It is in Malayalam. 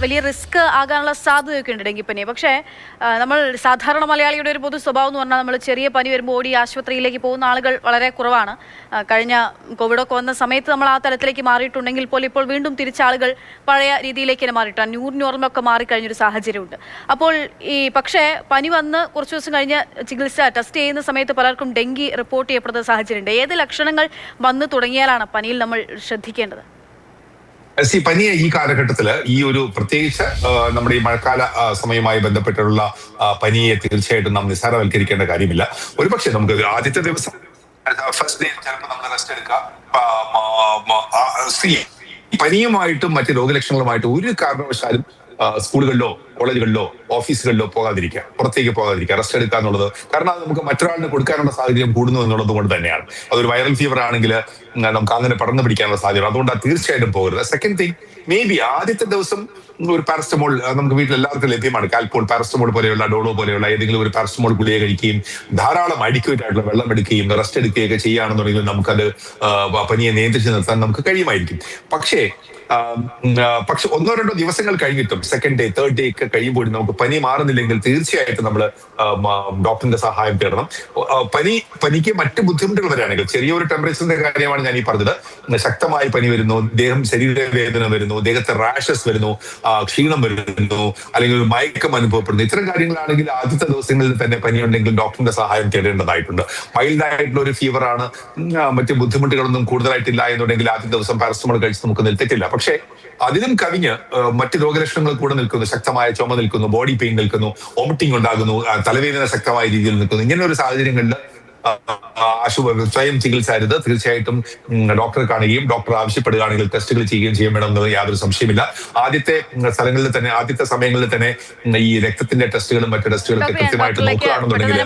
വലിയ റിസ്ക് ആകാനുള്ള സാധ്യതയൊക്കെ ഉണ്ട് ഡെങ്കിപ്പനി. പക്ഷേ നമ്മൾ സാധാരണ മലയാളിയുടെ ഒരു പൊതു സ്വഭാവം എന്ന് പറഞ്ഞാൽ നമ്മൾ ചെറിയ പനി വരുമ്പോൾ ഓടി ആശുപത്രിയിലേക്ക് പോകുന്ന ആളുകൾ വളരെ കുറവാണ്. കഴിഞ്ഞ കോവിഡൊക്കെ വന്ന സമയത്ത് നമ്മൾ ആ തലത്തിലേക്ക് മാറിയിട്ടുണ്ടെങ്കിൽ പോലും ഇപ്പോൾ വീണ്ടും തിരിച്ച ആളുകൾ പഴയ രീതിയിലേക്ക് തന്നെ മാറിയിട്ടാണ്. നോർമലൊക്കെ മാറിക്കഴിഞ്ഞൊരു സാഹചര്യമുണ്ട്. അപ്പോൾ പക്ഷേ പനി വന്ന് കുറച്ച് ദിവസം കഴിഞ്ഞ് ചികിത്സ ടെസ്റ്റ് ചെയ്യുന്ന സമയത്ത് പലർക്കും ഡെങ്കി റിപ്പോർട്ട് ചെയ്യപ്പെടുന്ന സാഹചര്യമുണ്ട്. ഏത് ലക്ഷണങ്ങൾ വന്നു തുടങ്ങിയാലാണ് പനിയിൽ നമ്മൾ ശ്രദ്ധിക്കേണ്ടത്? പനിയെ ഈ കാലഘട്ടത്തില് ഈ ഒരു പ്രത്യേകിച്ച് നമ്മുടെ ഈ മഴക്കാല സമയവുമായി ബന്ധപ്പെട്ടുള്ള പനിയെ തീർച്ചയായിട്ടും നാം നിസ്സാരവൽക്കരിക്കേണ്ട കാര്യമില്ല. ഒരുപക്ഷെ നമുക്ക് ആദ്യത്തെ ദിവസം ഫസ്റ്റ് ഡേ ചിലപ്പോൾ നമ്മൾ റെസ്റ്റ് എടുക്കാം. പനിയുമായിട്ടും മറ്റ് രോഗലക്ഷണങ്ങളുമായിട്ട് ഒരു കാരണവശാലും സ്കൂളുകളിലോ കോളേജുകളിലോ ഓഫീസുകളിലോ പോകാതിരിക്കുക, പുറത്തേക്ക് പോകാതിരിക്കുക, റെസ്റ്റ് എടുക്കുക എന്നുള്ളത്. കാരണം അത് നമുക്ക് മറ്റൊരാളിന് കൊടുക്കാനുള്ള സാഹചര്യം കൂടുന്നു എന്നുള്ളത് കൊണ്ട് തന്നെയാണ്. അതൊരു വൈറൽ ഫീവർ ആണെങ്കിൽ നമുക്ക് അങ്ങനെ പടർന്നു പിടിക്കാനുള്ള സാധ്യത, അതുകൊണ്ട് തീർച്ചയായിട്ടും പോകരുത്. സെക്കൻഡ് തിങ്, മേ ബി ആദ്യത്തെ ദിവസം ഒരു പാരസ്റ്റമോൾ നമുക്ക് വീട്ടിൽ എല്ലാവർക്കും ലഭ്യമാണ്. കാൽപോൾ, പാരസ്റ്റമോൾ പോലെയുള്ള, ഡോളോ പോലെയുള്ള ഏതെങ്കിലും ഒരു പാരസ്റ്റമോൾ ഗുളിക കഴിക്കുകയും ധാരാളം അഡിക്വേറ്റ് ആയിട്ടുള്ള വെള്ളം എടുക്കുകയും റെസ്റ്റ് എടുക്കുകയൊക്കെ ചെയ്യുകയാണെന്നുണ്ടെങ്കിൽ നമുക്കത് പനിയെ നിയന്ത്രിച്ച് നിർത്താൻ നമുക്ക് കഴിയുമായിരിക്കും. പക്ഷേ ഒന്നോ രണ്ടോ ദിവസങ്ങൾ കഴിഞ്ഞിട്ടും സെക്കൻഡ് ഡേ തേർഡ് ഡേ ഒക്കെ കഴിയുമ്പോൾ നമുക്ക് പനി മാറുന്നില്ലെങ്കിൽ തീർച്ചയായിട്ടും നമ്മൾ ഡോക്ടറിന്റെ സഹായം തേടണം. പനിക്ക് മറ്റ് ബുദ്ധിമുട്ടുകൾ വരികയാണെങ്കിൽ, ചെറിയൊരു ടെമ്പറേച്ചറിന്റെ കാര്യമാണ് ഞാൻ ഈ പറഞ്ഞത്, ശക്തമായി പനി വരുന്നു, ശരീരവേദന വരുന്നു, ദേഹത്തെ റാഷസ് വരുന്നു, ക്ഷീണം വരുന്നു, അല്ലെങ്കിൽ ഒരു മയക്കം അനുഭവപ്പെടുന്നു, ഇത്തരം കാര്യങ്ങളാണെങ്കിൽ ആദ്യത്തെ ദിവസങ്ങളിൽ തന്നെ പനി ഉണ്ടെങ്കിൽ ഡോക്ടറിന്റെ സഹായം തേടേണ്ടതായിട്ടുണ്ട്. മൈൽഡ് ആയിട്ടുള്ള ഒരു ഫീവർ ആണ്, മറ്റ് ബുദ്ധിമുട്ടുകളൊന്നും കൂടുതലായിട്ടില്ല എന്നുണ്ടെങ്കിൽ ആദ്യ ദിവസം പാരസ്റ്റമോൾ കഴിച്ച് നമുക്ക് നിൽക്കത്തില്ല. പക്ഷേ അതിനും കവിഞ്ഞ് മറ്റ് രോഗലക്ഷണങ്ങൾ കൂടെ നിൽക്കുന്നു, ശക്തമായ ചുമ നിൽക്കുന്നു, ബോഡി പെയിൻ നിൽക്കുന്നു, വോമിറ്റിംഗ് ഉണ്ടാകുന്നു, തലവേദന ശക്തമായ രീതിയിൽ നിൽക്കുന്നു, ഇങ്ങനെ ഒരു സാഹചര്യങ്ങളിൽ സ്വയം ചികിത്സ അരുത്. തീർച്ചയായിട്ടും ഡോക്ടറെ കാണുകയും ഡോക്ടർ ആവശ്യപ്പെടുകയാണെങ്കിൽ ടെസ്റ്റുകൾ ചെയ്യുകയും ചെയ്യണമെന്നത് യാതൊരു സംശയമില്ല. ആദ്യത്തെ സമയങ്ങളിൽ തന്നെ ഈ രക്തത്തിന്റെ ടെസ്റ്റുകളും മറ്റു ടെസ്റ്റുകളൊക്കെ കൃത്യമായിട്ട് നോക്കുകയാണെന്നുണ്ടെങ്കിൽ